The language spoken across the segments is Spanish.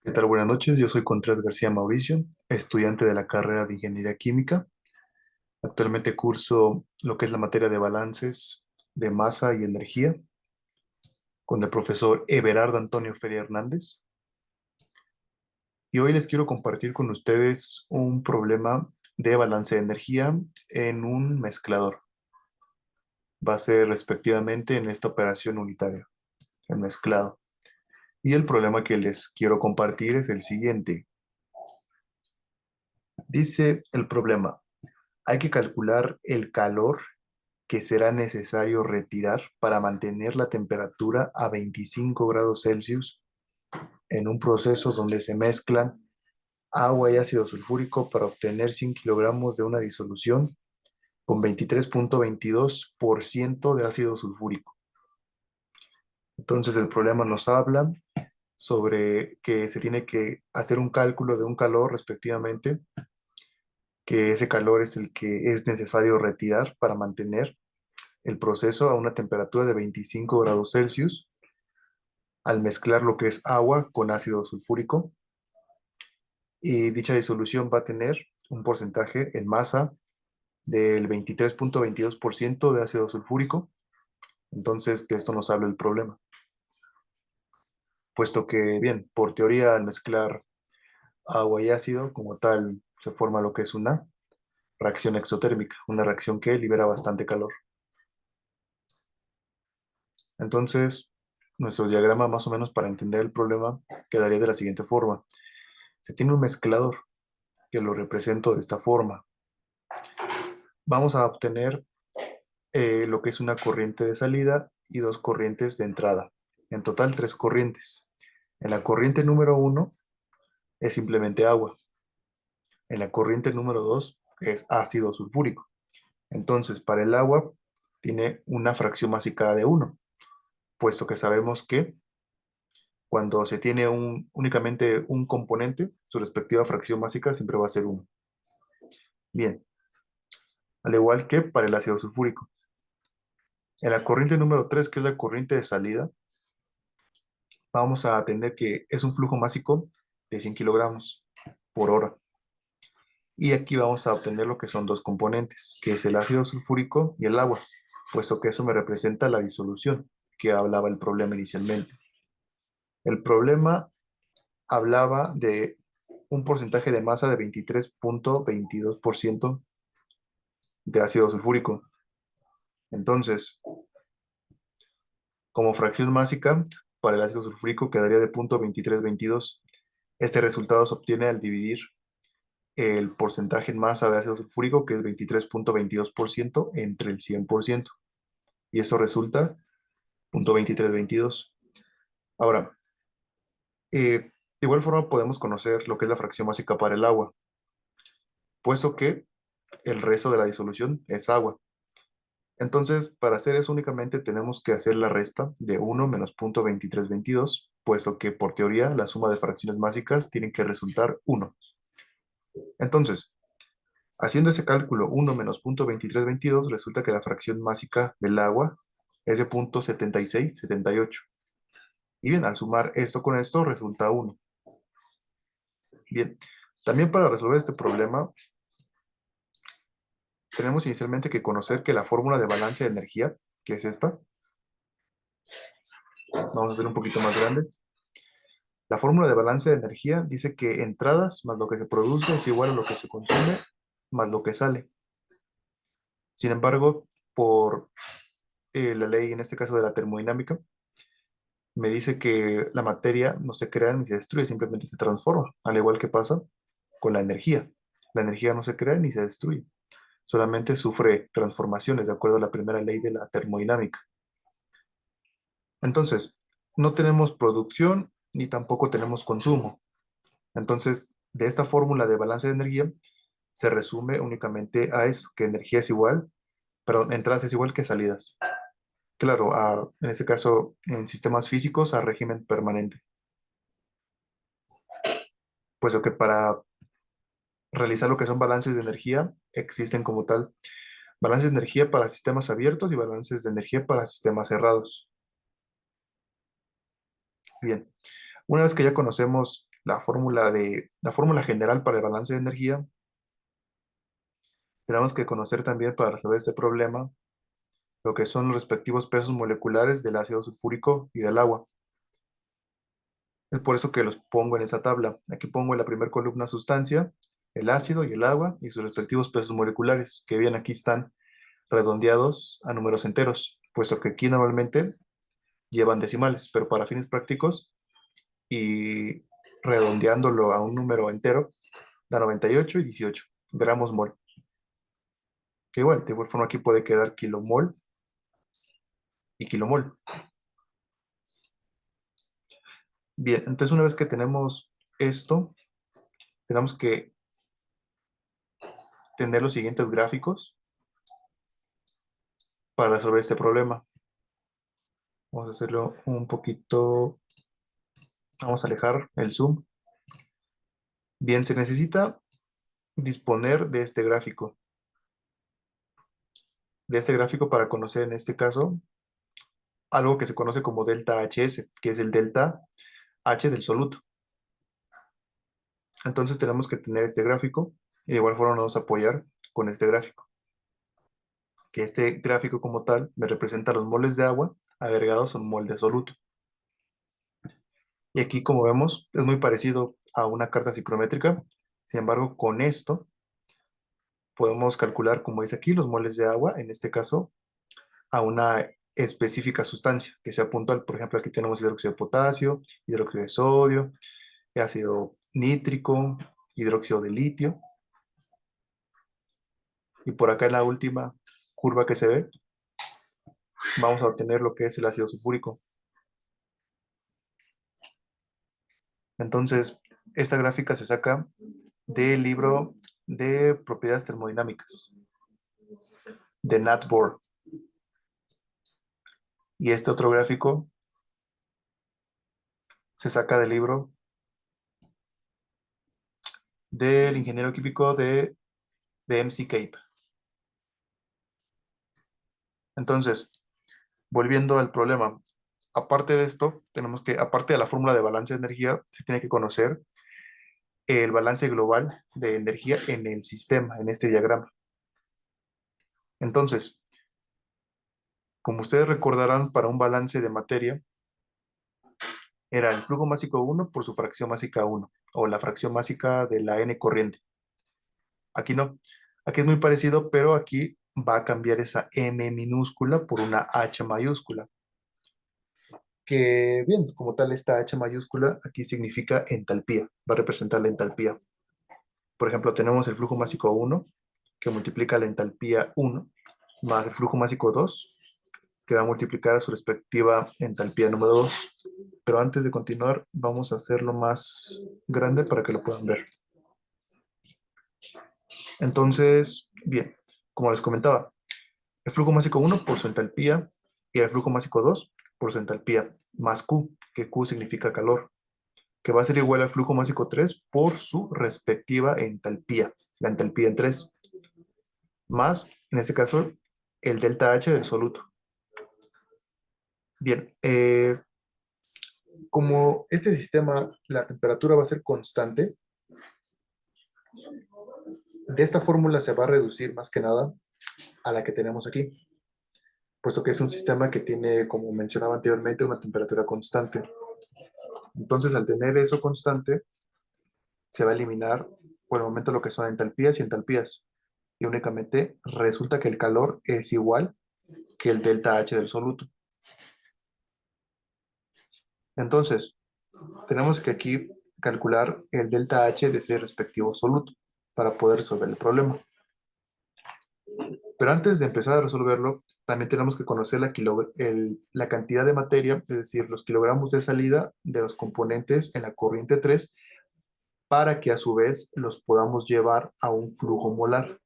¿Qué tal? Buenas noches. Yo soy Contreras García Mauricio, estudiante de la carrera de Ingeniería Química. Actualmente curso lo que es la materia de balances de masa y energía con el profesor Everardo Antonio Feria Hernández. Y hoy les quiero compartir con ustedes un problema de balance de energía en un mezclador. Va a ser respectivamente en esta operación unitaria, el mezclado. Y el problema que les quiero compartir es el siguiente. Dice el problema: hay que calcular el calor que será necesario retirar para mantener la temperatura a 25 grados Celsius en un proceso donde se mezclan agua y ácido sulfúrico para obtener 100 kilogramos de una disolución con 23.22% de ácido sulfúrico. Entonces el problema nos habla sobre que se tiene que hacer un cálculo de un calor respectivamente, que ese calor es el que es necesario retirar para mantener el proceso a una temperatura de 25 grados Celsius al mezclar lo que es agua con ácido sulfúrico. Y dicha disolución va a tener un porcentaje en masa del 23.22% de ácido sulfúrico. Entonces, de esto nos habla el problema. Puesto que, bien, por teoría, al mezclar agua y ácido, como tal, se forma lo que es una reacción exotérmica, una reacción que libera bastante calor. Entonces, nuestro diagrama, más o menos para entender el problema, quedaría de la siguiente forma. Se tiene un mezclador que lo represento de esta forma. Vamos a obtener lo que es una corriente de salida y dos corrientes de entrada. En total, tres corrientes. En la corriente número uno es simplemente agua. En la corriente número 2 es ácido sulfúrico. Entonces, para el agua tiene una fracción másica de uno, puesto que sabemos que cuando se tiene únicamente un componente, su respectiva fracción másica siempre va a ser uno. Bien, al igual que para el ácido sulfúrico. En la corriente número 3, que es la corriente de salida, vamos a tener que es un flujo másico de 100 kilogramos por hora. Y aquí vamos a obtener lo que son dos componentes, que es el ácido sulfúrico y el agua, puesto que eso me representa la disolución que hablaba el problema inicialmente. El problema hablaba de un porcentaje de masa de 23.22% de ácido sulfúrico. Entonces, como fracción másica, para el ácido sulfúrico quedaría de 0.2322. Este resultado se obtiene al dividir el porcentaje en masa de ácido sulfúrico, que es 23.22%, entre el 100%. Y eso resulta 0.2322. Ahora, de igual forma podemos conocer lo que es la fracción másica para el agua, puesto que el resto de la disolución es agua. Entonces, para hacer eso únicamente tenemos que hacer la resta de 1 menos 0.2322, puesto que por teoría la suma de fracciones másicas tiene que resultar 1. Entonces, haciendo ese cálculo 1 menos 0.2322, resulta que la fracción másica del agua es de 0.7678. Y bien, al sumar esto con esto resulta 1. Bien, también para resolver este problema tenemos inicialmente que conocer que la fórmula de balance de energía, que es esta, vamos a hacer un poquito más grande. La fórmula de balance de energía dice que entradas más lo que se produce es igual a lo que se consume más lo que sale. Sin embargo, por la ley, en este caso de la termodinámica, me dice que la materia no se crea ni se destruye, simplemente se transforma, al igual que pasa con la energía. La energía no se crea ni se destruye, solamente sufre transformaciones de acuerdo a la primera ley de la termodinámica. Entonces, no tenemos producción ni tampoco tenemos consumo. Entonces, de esta fórmula de balance de energía se resume únicamente a eso, que energía es igual, perdón, entradas es igual que salidas. Claro, en este caso, en sistemas físicos, a régimen permanente. Puesto que para realizar lo que son balances de energía, existen como tal balances de energía para sistemas abiertos y balances de energía para sistemas cerrados. Bien, una vez que ya conocemos la fórmula general para el balance de energía, tenemos que conocer también para resolver este problema lo que son los respectivos pesos moleculares del ácido sulfúrico y del agua. Es por eso que los pongo en esa tabla. Aquí pongo en la primera columna sustancia, el ácido y el agua y sus respectivos pesos moleculares, que bien aquí están redondeados a números enteros, puesto que aquí normalmente llevan decimales, pero para fines prácticos y redondeándolo a un número entero, da 98 y 18 gramos mol. Que igual, de igual forma aquí puede quedar kilomol y kilomol. Bien, entonces una vez que tenemos esto, tenemos que tener los siguientes gráficos para resolver este problema. Vamos a hacerlo un poquito, vamos a alejar el zoom. Bien, se necesita disponer de este gráfico para conocer en este caso algo que se conoce como delta HS, que es el delta H del soluto. Entonces tenemos que tener este gráfico y de igual forma nos vamos a apoyar con este gráfico. Que este gráfico como tal me representa los moles de agua agregados a un mol de soluto. Y aquí como vemos es muy parecido a una carta psicométrica. Sin embargo, con esto podemos calcular, como dice aquí, los moles de agua, en este caso, a una específica sustancia que sea puntual. Por ejemplo, aquí tenemos hidróxido de potasio, hidróxido de sodio, ácido nítrico, hidróxido de litio. Y por acá en la última curva que se ve, vamos a obtener lo que es el ácido sulfúrico. Entonces, esta gráfica se saca del libro de propiedades termodinámicas de Nat Bohr. Y este otro gráfico se saca del libro del ingeniero químico de MC Cape. Entonces, volviendo al problema, aparte de esto, tenemos que, aparte de la fórmula de balance de energía, se tiene que conocer el balance global de energía en el sistema, en este diagrama. Entonces, como ustedes recordarán, para un balance de materia, era el flujo másico 1 por su fracción másica 1, o la fracción másica de la n corriente. Aquí no. Aquí es muy parecido, pero aquí va a cambiar esa m minúscula por una h mayúscula. Que bien, como tal, esta h mayúscula aquí significa entalpía, va a representar la entalpía. Por ejemplo, tenemos el flujo másico 1, que multiplica la entalpía 1, más el flujo másico 2, que va a multiplicar a su respectiva entalpía número 2. Pero antes de continuar, vamos a hacerlo más grande para que lo puedan ver. Entonces, bien, como les comentaba, el flujo másico 1 por su entalpía y el flujo másico 2 por su entalpía, más Q, que Q significa calor, que va a ser igual al flujo másico 3 por su respectiva entalpía, la entalpía en 3, más, en este caso, el delta H del soluto. Bien, como este sistema, la temperatura va a ser constante, de esta fórmula se va a reducir más que nada a la que tenemos aquí, puesto que es un sistema que tiene, como mencionaba anteriormente, una temperatura constante. Entonces, al tener eso constante, se va a eliminar por el momento lo que son entalpías y entalpías. Y únicamente resulta que el calor es igual que el delta H del soluto. Entonces, tenemos que aquí calcular el delta H de ese respectivo soluto para poder resolver el problema. Pero antes de empezar a resolverlo, también tenemos que conocer la cantidad de materia, es decir, los kilogramos de salida de los componentes en la corriente 3, para que a su vez los podamos llevar a un flujo molar.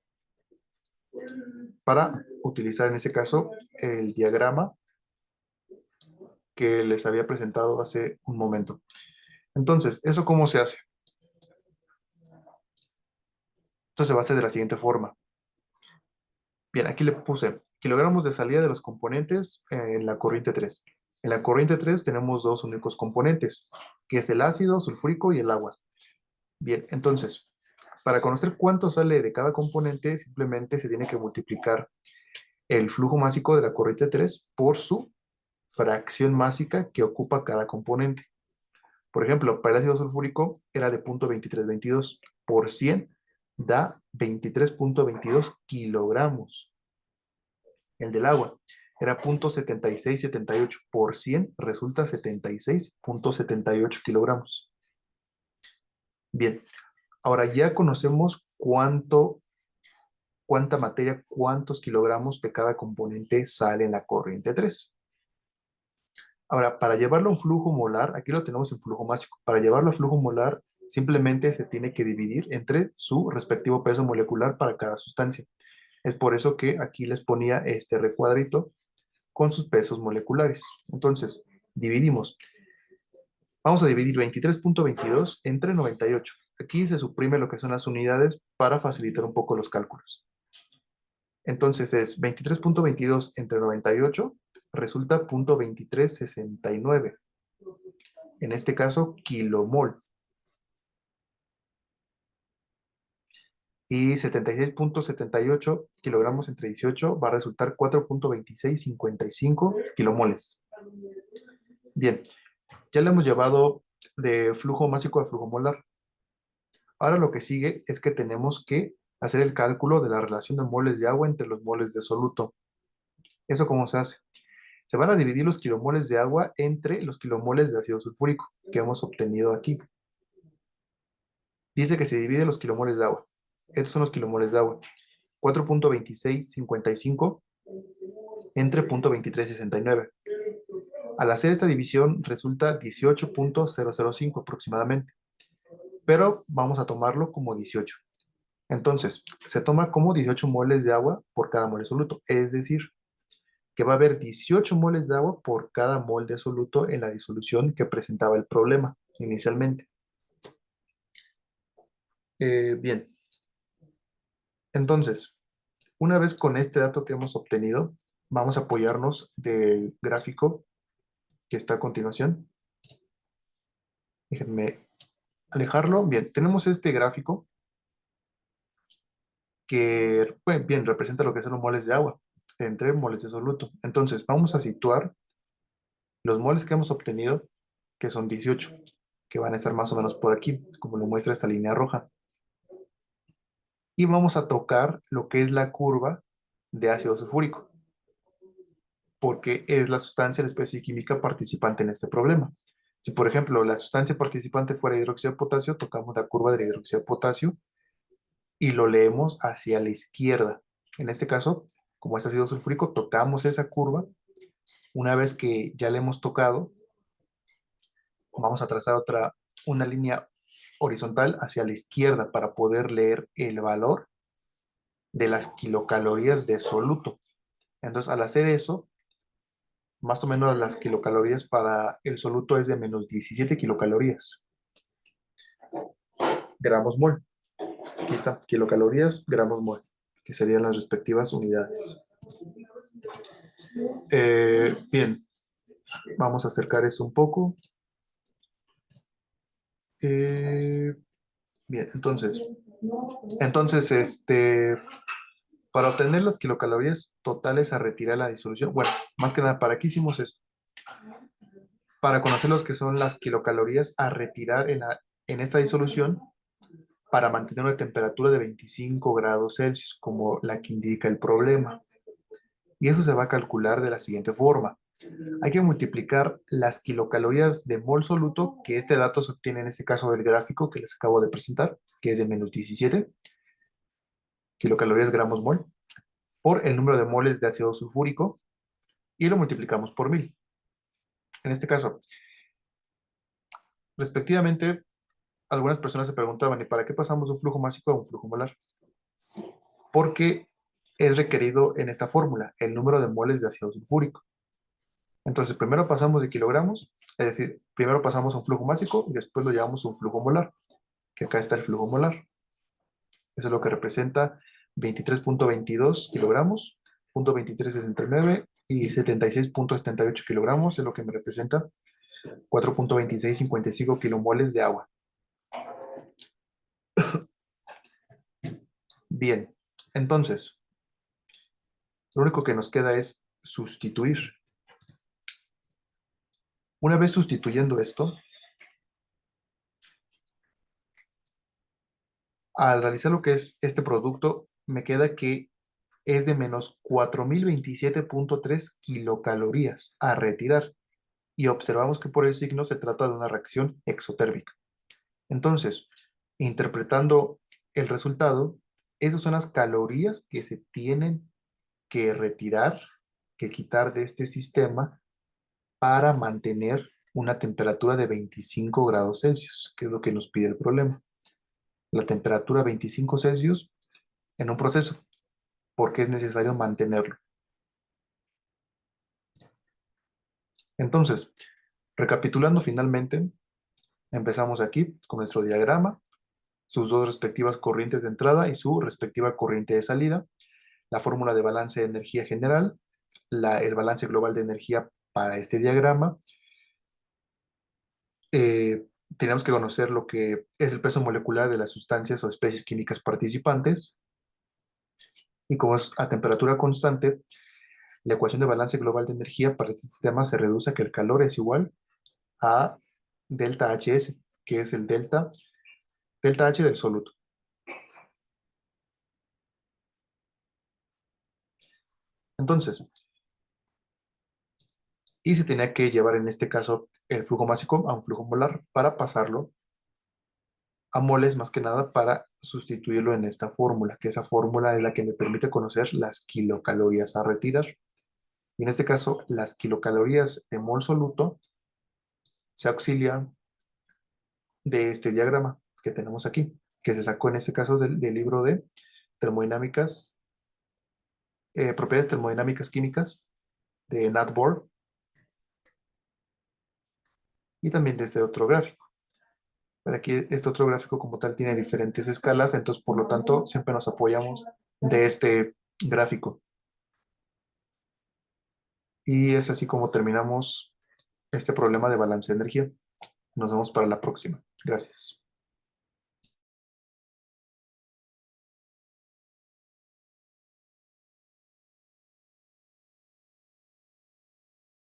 Para utilizar en ese caso el diagrama que les había presentado hace un momento. Entonces, ¿eso cómo se hace? Esto se va a hacer de la siguiente forma. Bien, aquí le puse kilogramos de salida de los componentes en la corriente 3. En la corriente 3 tenemos dos únicos componentes, que es el ácido sulfúrico y el agua. Bien, entonces, para conocer cuánto sale de cada componente, simplemente se tiene que multiplicar el flujo másico de la corriente 3 por su fracción másica que ocupa cada componente. Por ejemplo, para el ácido sulfúrico era de 0.2322 por 100 da 23.22 kilogramos. El del agua era 0.7678 por 100 resulta 76.78 kilogramos. Bien, ahora ya conocemos cuánta materia, cuántos kilogramos de cada componente sale en la corriente 3. Ahora, para llevarlo a un flujo molar, aquí lo tenemos en flujo másico. Para llevarlo a flujo molar, simplemente se tiene que dividir entre su respectivo peso molecular para cada sustancia. Es por eso que aquí les ponía este recuadrito con sus pesos moleculares. Entonces, dividimos. Vamos a dividir 23.22 entre 98. Aquí se suprime lo que son las unidades para facilitar un poco los cálculos. Entonces es 23.22 entre 98 resulta 0.2369. En este caso, kilomol. Y 76.78 kilogramos entre 18 va a resultar 4.2655 kilomoles. Bien, ya lo hemos llevado de flujo másico a flujo molar. Ahora lo que sigue es que tenemos que hacer el cálculo de la relación de moles de agua entre los moles de soluto. ¿Eso cómo se hace? Se van a dividir los kilomoles de agua entre los kilomoles de ácido sulfúrico que hemos obtenido aquí. Dice que se divide los kilomoles de agua. Estos son los kilomoles de agua. 4.2655 entre 0.2369. Al hacer esta división resulta 18.005 aproximadamente, pero vamos a tomarlo como 18. Entonces, se toma como 18 moles de agua por cada mol de soluto, es decir, que va a haber 18 moles de agua por cada mol de soluto en la disolución que presentaba el problema inicialmente. Bien, entonces, una vez con este dato que hemos obtenido, vamos a apoyarnos del gráfico que está a continuación. Déjenme alejarlo. Bien, tenemos este gráfico que, pues, bien, representa lo que son los moles de agua entre moles de soluto. Entonces, vamos a situar los moles que hemos obtenido, que son 18, que van a estar más o menos por aquí, como lo muestra esta línea roja. Y vamos a tocar lo que es la curva de ácido sulfúrico, porque es la sustancia, la especie química participante en este problema. Si, por ejemplo, la sustancia participante fuera hidróxido de potasio, tocamos la curva del hidróxido de potasio y lo leemos hacia la izquierda. En este caso, como es ácido sulfúrico, tocamos esa curva. Una vez que ya la hemos tocado, vamos a trazar una línea horizontal hacia la izquierda para poder leer el valor de las kilocalorías de soluto. Entonces, al hacer eso, más o menos las kilocalorías para el soluto es de menos 17 kilocalorías, gramos mol. Aquí están, kilocalorías, gramos mol, que serían las respectivas unidades. Bien, vamos a acercar eso un poco. Bien, entonces, para obtener las kilocalorías totales a retirar la disolución, bueno, más que nada, ¿para qué hicimos esto? Para conocer los que son las kilocalorías a retirar en esta disolución para mantener una temperatura de 25 grados Celsius, como la que indica el problema. Y eso se va a calcular de la siguiente forma. Hay que multiplicar las kilocalorías de mol soluto, que este dato se obtiene en este caso del gráfico que les acabo de presentar, que es de menos 17 kilocalorías gramos mol, por el número de moles de ácido sulfúrico y lo multiplicamos por 1000. En este caso, respectivamente, algunas personas se preguntaban, ¿y para qué pasamos de un flujo másico a un flujo molar? Porque es requerido en esta fórmula el número de moles de ácido sulfúrico. Entonces, primero pasamos de kilogramos, es decir, primero pasamos a un flujo másico y después lo llevamos a un flujo molar, que acá está el flujo molar. Eso es lo que representa 23.22 kilogramos, 0.2369 y 76,78 kilogramos es lo que me representa 4,2655 kilomoles de agua. Bien, entonces, lo único que nos queda es sustituir. Una vez sustituyendo esto, al realizar lo que es este producto, me queda que es de menos 4027,3 kilocalorías a retirar. Y observamos que por el signo se trata de una reacción exotérmica. Entonces, interpretando el resultado, esas son las calorías que se tienen que retirar, que quitar de este sistema para mantener una temperatura de 25 grados Celsius, que es lo que nos pide el problema. La temperatura 25 Celsius en un proceso, porque es necesario mantenerlo. Entonces, recapitulando finalmente, empezamos aquí con nuestro diagrama, sus dos respectivas corrientes de entrada y su respectiva corriente de salida, la fórmula de balance de energía general, el balance global de energía para este diagrama. Tenemos que conocer lo que es el peso molecular de las sustancias o especies químicas participantes. Y como es a temperatura constante, la ecuación de balance global de energía para este sistema se reduce a que el calor es igual a delta HS, que es el delta H del soluto. Entonces, y se tenía que llevar en este caso el flujo másico a un flujo molar para pasarlo a moles más que nada para sustituirlo en esta fórmula, que esa fórmula es la que me permite conocer las kilocalorías a retirar. Y en este caso, las kilocalorías de mol soluto se auxilian de este diagrama que tenemos aquí, que se sacó en este caso del libro de termodinámicas, propiedades termodinámicas químicas de Nat Bohr, y también de este otro gráfico. Pero aquí este otro gráfico como tal tiene diferentes escalas, entonces por lo tanto siempre nos apoyamos de este gráfico. Y es así como terminamos este problema de balance de energía. Nos vemos para la próxima. Gracias.